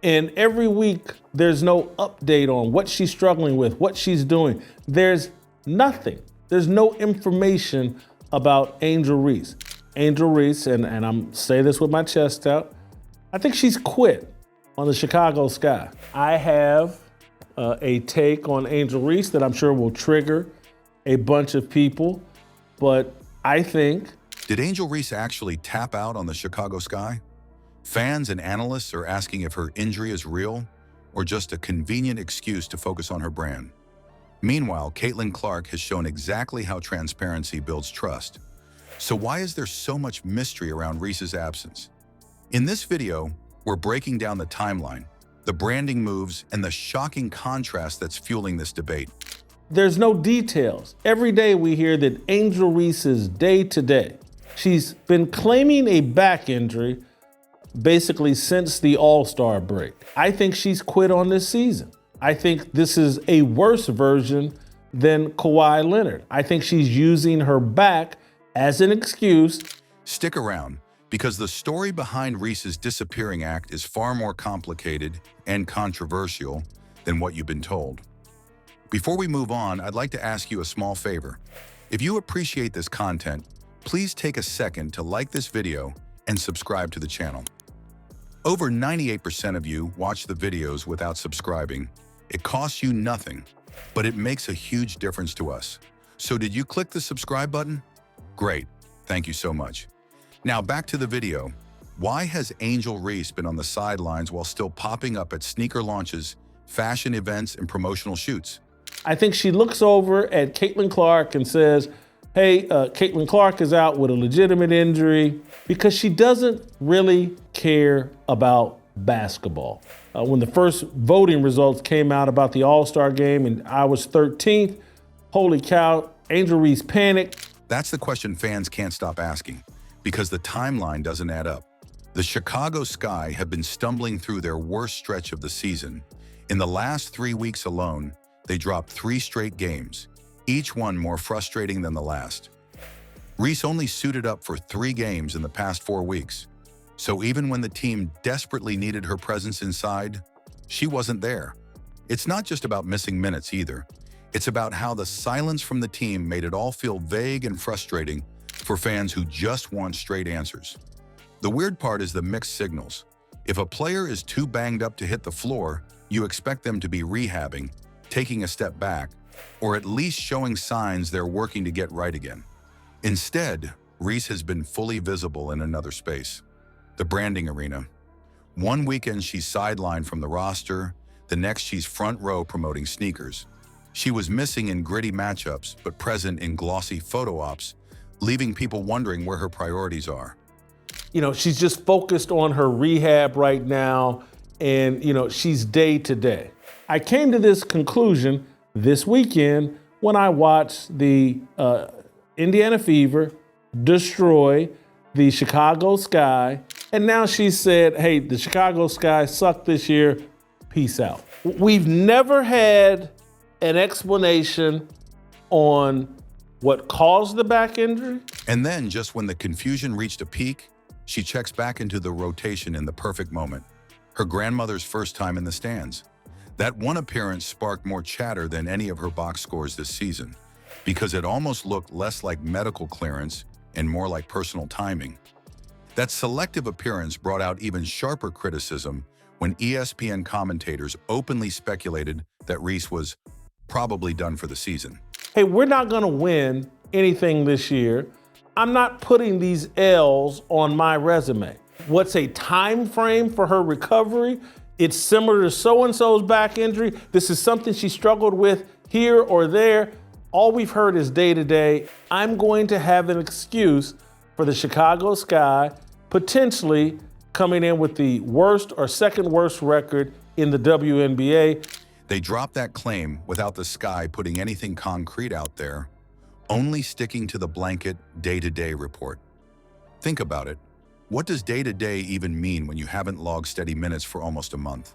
And every week, there's no update on what she's struggling with, what she's doing. There's nothing. There's no information about Angel Reese. Angel Reese, and I'm saying this with my chest out, I think she's quit on the Chicago Sky. I have a take on Angel Reese that I'm sure will trigger a bunch of people, but I think... Did Angel Reese actually tap out on the Chicago Sky? Fans and analysts are asking if her injury is real or just a convenient excuse to focus on her brand. Meanwhile, Caitlin Clark has shown exactly how transparency builds trust. So why is there so much mystery around Reese's absence? In this video, we're breaking down the timeline, the branding moves, and the shocking contrast that's fueling this debate. There's no details. Every day we hear that Angel Reese is day to day. She's been claiming a back injury basically since the All-Star break. I think she's quit on this season. I think this is a worse version than Kawhi Leonard. I think she's using her back as an excuse. Stick around, because the story behind Reese's disappearing act is far more complicated and controversial than what you've been told. Before we move on, I'd like to ask you a small favor. If you appreciate this content, please take a second to like this video and subscribe to the channel. Over 98% of you watch the videos without subscribing. It costs you nothing, but it makes a huge difference to us. So did you click the subscribe button? Great, thank you so much. Now back to the video. Why has Angel Reese been on the sidelines while still popping up at sneaker launches, fashion events, and promotional shoots? I think she looks over at Caitlin Clark and says, hey, Caitlin Clark is out with a legitimate injury, because she doesn't really care about basketball. When the first voting results came out about the All-Star game and I was 13th, holy cow, Angel Reese panicked. That's the question fans can't stop asking, because the timeline doesn't add up. The Chicago Sky have been stumbling through their worst stretch of the season. In the last 3 weeks alone, they dropped 3 straight games, each one more frustrating than the last. Reese only suited up for 3 games in the past 4 weeks. So even when the team desperately needed her presence inside, she wasn't there. It's not just about missing minutes either. It's about how the silence from the team made it all feel vague and frustrating for fans who just want straight answers. The weird part is the mixed signals. If a player is too banged up to hit the floor, you expect them to be rehabbing, taking a step back, or at least showing signs they're working to get right again. Instead, Reese has been fully visible in another space, the branding arena. One weekend she's sidelined from the roster, the next she's front row promoting sneakers. She was missing in gritty matchups, but present in glossy photo ops, leaving people wondering where her priorities are. You know, she's just focused on her rehab right now, and, you know, she's day to day. I came to this conclusion this weekend when I watched the Indiana Fever destroy the Chicago Sky, and now she said, hey, the Chicago Sky sucked this year, peace out. We've never had an explanation on what caused the back injury. And then, just when the confusion reached a peak, she checks back into the rotation in the perfect moment, her grandmother's first time in the stands. That one appearance sparked more chatter than any of her box scores this season, because it almost looked less like medical clearance and more like personal timing. That selective appearance brought out even sharper criticism when ESPN commentators openly speculated that Reese was probably done for the season. Hey, we're not gonna win anything this year. I'm not putting these L's on my resume. What's a time frame for her recovery? It's similar to so-and-so's back injury. This is something she struggled with here or there. All we've heard is day to day. I'm going to have an excuse for the Chicago Sky potentially coming in with the worst or second worst record in the WNBA. They dropped that claim without the Sky putting anything concrete out there, only sticking to the blanket day-to-day report. Think about it. What does day-to-day even mean when you haven't logged steady minutes for almost a month?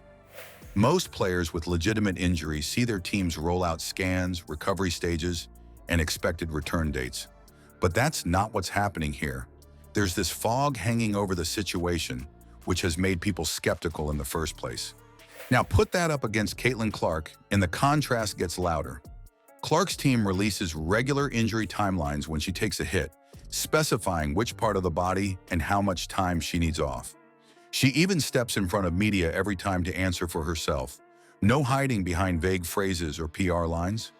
Most players with legitimate injuries see their teams roll out scans, recovery stages, and expected return dates. But that's not what's happening here. There's this fog hanging over the situation, which has made people skeptical in the first place. Now put that up against Caitlin Clark, and the contrast gets louder. Clark's team releases regular injury timelines when she takes a hit, specifying which part of the body and how much time she needs off. She even steps in front of media every time to answer for herself. No hiding behind vague phrases or PR lines.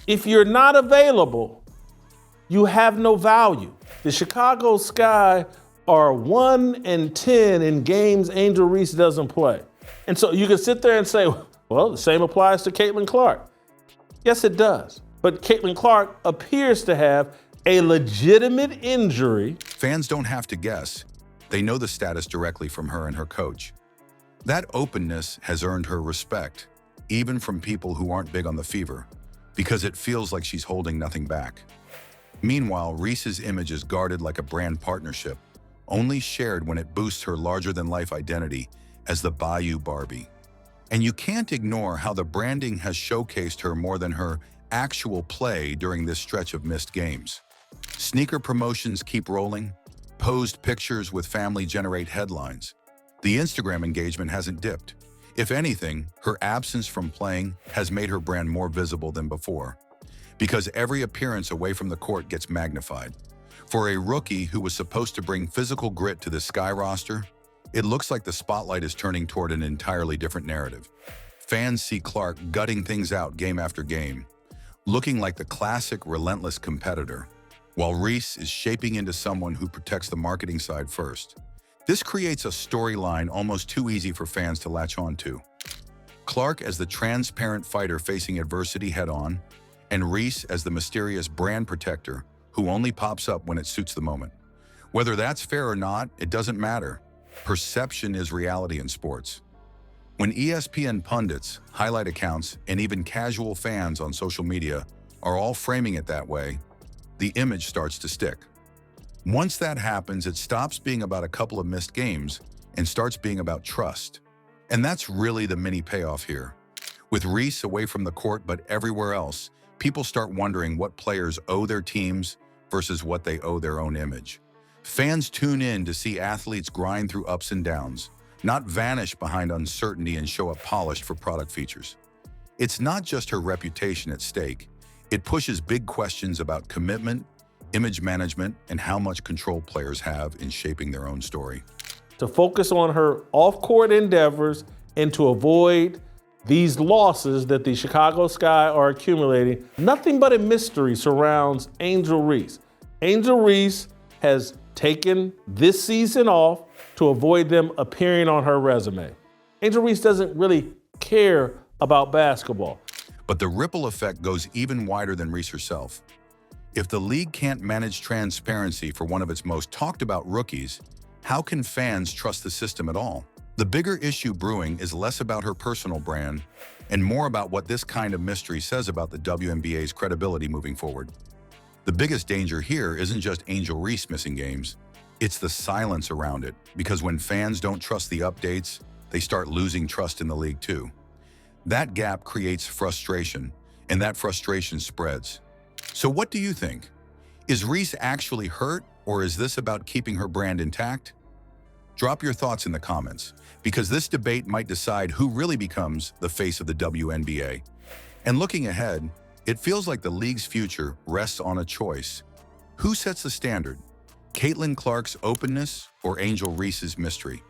If you're not available, you have no value. The Chicago Sky are 1-10 in games Angel Reese doesn't play. And so you can sit there and say, well, the same applies to Caitlin Clark. Yes, it does. But Caitlin Clark appears to have a legitimate injury. Fans don't have to guess. They know the status directly from her and her coach. That openness has earned her respect, even from people who aren't big on the fever, because it feels like she's holding nothing back. Meanwhile, Reese's image is guarded like a brand partnership, only shared when it boosts her larger-than-life identity as the Bayou Barbie. And you can't ignore how the branding has showcased her more than her actual play during this stretch of missed games. Sneaker promotions keep rolling, posed pictures with family generate headlines. The Instagram engagement hasn't dipped. If anything, her absence from playing has made her brand more visible than before, because every appearance away from the court gets magnified. For a rookie who was supposed to bring physical grit to the Sky roster, it looks like the spotlight is turning toward an entirely different narrative. Fans see Clark gutting things out game after game, looking like the classic relentless competitor, while Reese is shaping into someone who protects the marketing side first. This creates a storyline almost too easy for fans to latch on to. Clark as the transparent fighter facing adversity head-on, and Reese as the mysterious brand protector who only pops up when it suits the moment. Whether that's fair or not, it doesn't matter. Perception is reality in sports. When ESPN pundits, highlight accounts, and even casual fans on social media are all framing it that way, the image starts to stick. Once that happens, it stops being about a couple of missed games and starts being about trust. And that's really the mini payoff here. With Reese away from the court but everywhere else, people start wondering what players owe their teams versus what they owe their own image. Fans tune in to see athletes grind through ups and downs, not vanish behind uncertainty and show up polished for product features. It's not just her reputation at stake. It pushes big questions about commitment, image management, and how much control players have in shaping their own story. To focus on her off-court endeavors and to avoid these losses that the Chicago Sky are accumulating, nothing but a mystery surrounds Angel Reese. Angel Reese has taken this season off to avoid them appearing on her resume. Angel Reese doesn't really care about basketball. But the ripple effect goes even wider than Reese herself. If the league can't manage transparency for one of its most talked about rookies, how can fans trust the system at all? The bigger issue brewing is less about her personal brand and more about what this kind of mystery says about the WNBA's credibility moving forward. The biggest danger here isn't just Angel Reese missing games. It's the silence around it, because when fans don't trust the updates, they start losing trust in the league too. That gap creates frustration, and that frustration spreads. So what do you think? Is Reese actually hurt, or is this about keeping her brand intact? Drop your thoughts in the comments, because this debate might decide who really becomes the face of the WNBA. And looking ahead, it feels like the league's future rests on a choice. Who sets the standard? Caitlin Clark's openness or Angel Reese's mystery?